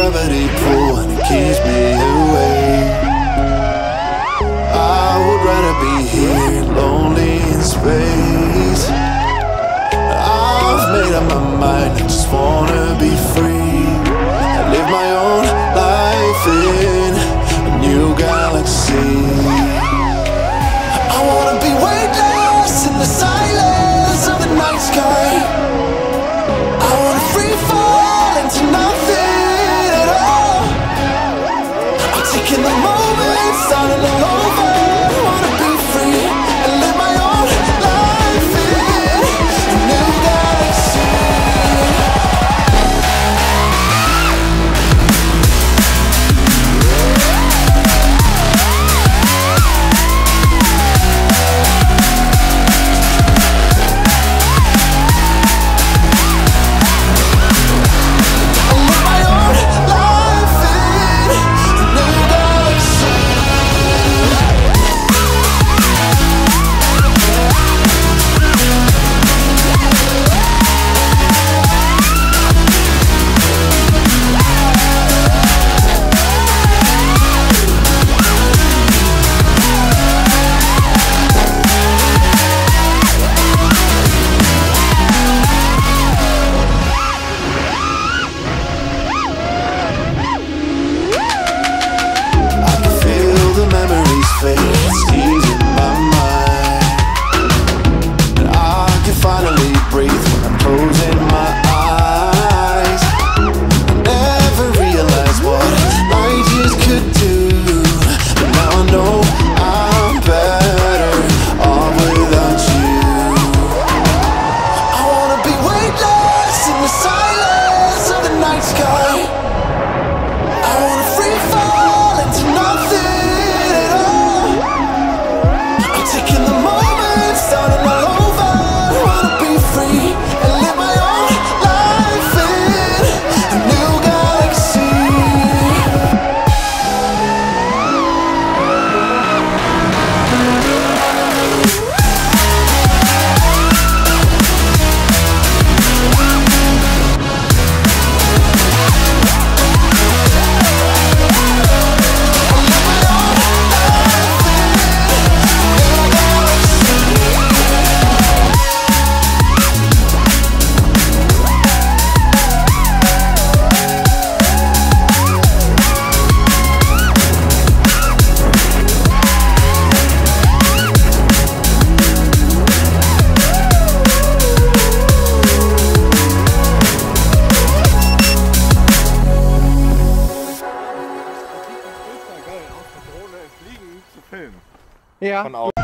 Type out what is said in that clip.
gravity pull and it keeps me away. I would rather be here, lonely in space. I've made up my mind, I just wanna be free and live my own life in a new galaxy. I wanna be weightless in the silence of the night sky. I wanna free fall into nothing at all. I'm taking the moment, starting all over. I wanna be free and live my own life in a new galaxy. It's easy in my mind, and I can finally breathe when I'm closing my eyes. I never realized what I just could do, but now I know I'm better off without you. I wanna be weightless in the silence of the night sky. I wanna free fall into nothing. Taking the moment, starting all over. I wanna be free and live my own life in a new galaxy. Ja.